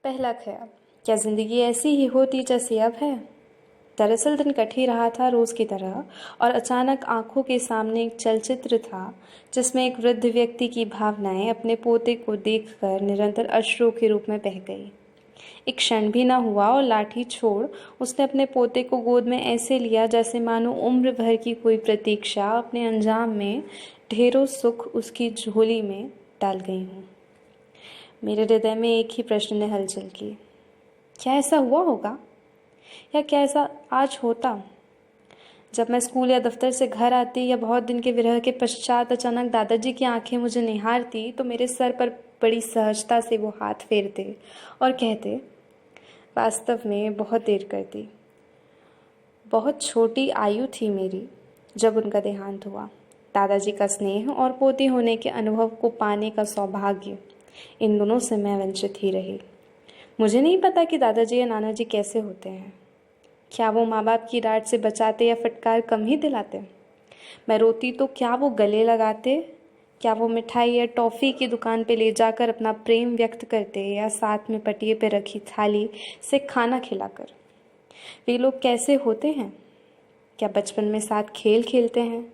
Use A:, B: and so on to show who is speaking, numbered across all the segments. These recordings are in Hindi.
A: पहला ख्याल, क्या ज़िंदगी ऐसी ही होती जैसी अब है? दरअसल दिन कट ही रहा था रोज़ की तरह, और अचानक आंखों के सामने एक चलचित्र था जिसमें एक वृद्ध व्यक्ति की भावनाएं अपने पोते को देखकर निरंतर अश्रुओं के रूप में बह गई। एक क्षण भी ना हुआ और लाठी छोड़ उसने अपने पोते को गोद में ऐसे लिया जैसे मानो उम्र भर की कोई प्रतीक्षा अपने अंजाम में ढेरों सुख उसकी झोली में डाल गई हूँ। मेरे हृदय में एक ही प्रश्न ने हलचल की, क्या ऐसा हुआ होगा, या क्या ऐसा आज होता? जब मैं स्कूल या दफ्तर से घर आती या बहुत दिन के विरह के पश्चात अचानक दादाजी की आंखें मुझे निहारती तो मेरे सर पर बड़ी सहजता से वो हाथ फेरते और कहते, वास्तव में बहुत देर कर दी। बहुत छोटी आयु थी मेरी जब उनका देहांत हुआ। दादाजी का स्नेह और पोती होने के अनुभव को पाने का सौभाग्य, इन दोनों से मैं वंचित ही रही। मुझे नहीं पता कि दादाजी या नाना जी कैसे होते हैं। क्या वो माँ बाप की डांट से बचाते या फटकार कम ही दिलाते? मैं रोती तो क्या वो गले लगाते? क्या वो मिठाई या टॉफ़ी की दुकान पे ले जाकर अपना प्रेम व्यक्त करते, या साथ में पटिए पे रखी थाली से खाना खिलाकर? वे लोग कैसे होते हैं? क्या बचपन में साथ खेल खेलते हैं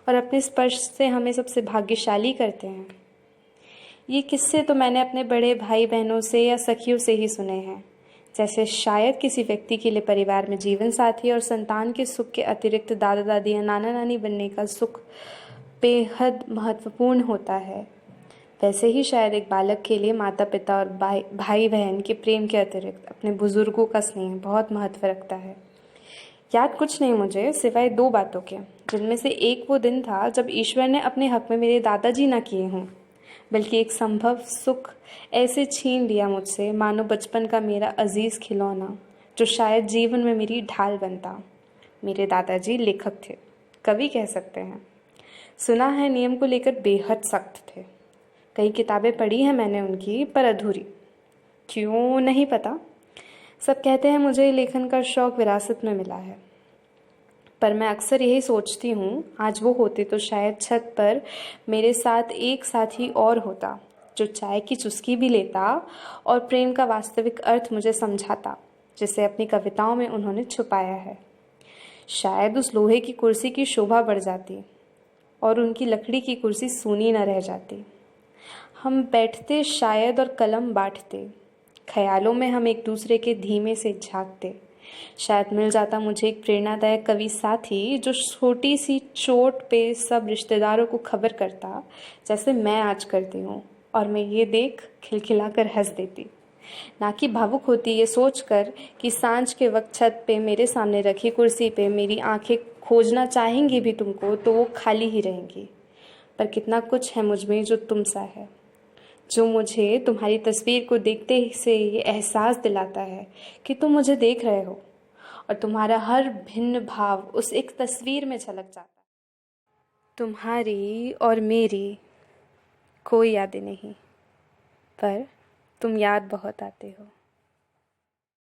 A: और अपने स्पर्श से हमें सबसे भाग्यशाली करते हैं? ये किस्से तो मैंने अपने बड़े भाई बहनों से या सखियों से ही सुने हैं, जैसे शायद किसी व्यक्ति के लिए परिवार में जीवन साथी और संतान के सुख के अतिरिक्त दादा दादी या नाना नानी बनने का सुख बेहद महत्वपूर्ण होता है, वैसे ही शायद एक बालक के लिए माता पिता और भाई बहन के प्रेम के अतिरिक्त अपने बुजुर्गों का स्नेह बहुत महत्व रखता है। याद कुछ नहीं मुझे सिवाय दो बातों के, जिनमें से एक वो दिन था जब ईश्वर ने अपने हक में मेरे दादाजी ना किए हों, बल्कि एक संभव सुख ऐसे छीन लिया मुझसे मानो बचपन का मेरा अजीज़ खिलौना जो शायद जीवन में मेरी ढाल बनता। मेरे दादाजी लेखक थे, कवि कह सकते हैं। सुना है नियम को लेकर बेहद सख्त थे। कई किताबें पढ़ी हैं मैंने उनकी, पर अधूरी। क्यों नहीं पता। सब कहते हैं मुझे लेखन का शौक़ विरासत में मिला है, पर मैं अक्सर यही सोचती हूँ, आज वो होते तो शायद छत पर मेरे साथ एक साथी और होता जो चाय की चुस्की भी लेता और प्रेम का वास्तविक अर्थ मुझे समझाता, जिसे अपनी कविताओं में उन्होंने छुपाया है। शायद उस लोहे की कुर्सी की शोभा बढ़ जाती और उनकी लकड़ी की कुर्सी सूनी न रह जाती। हम बैठते शायद और कलम बांटते, ख्यालों में हम एक दूसरे के धीमे से झांकते। शायद मिल जाता मुझे एक प्रेरणादायक कवि साथी जो छोटी सी चोट पे सब रिश्तेदारों को खबर करता, जैसे मैं आज करती हूँ, और मैं ये देख खिलखिलाकर हंस देती, ना कि भावुक होती ये सोचकर कि सांझ के वक्त छत पे मेरे सामने रखी कुर्सी पे मेरी आंखें खोजना चाहेंगी भी तुमको तो वो खाली ही रहेंगी। पर कितना कुछ है मुझ में जो तुम सा है, जो मुझे तुम्हारी तस्वीर को देखते से ये एहसास दिलाता है कि तुम मुझे देख रहे हो, और तुम्हारा हर भिन्न भाव उस एक तस्वीर में झलक जाता है। तुम्हारी और मेरी कोई यादें नहीं, पर तुम याद बहुत आते हो।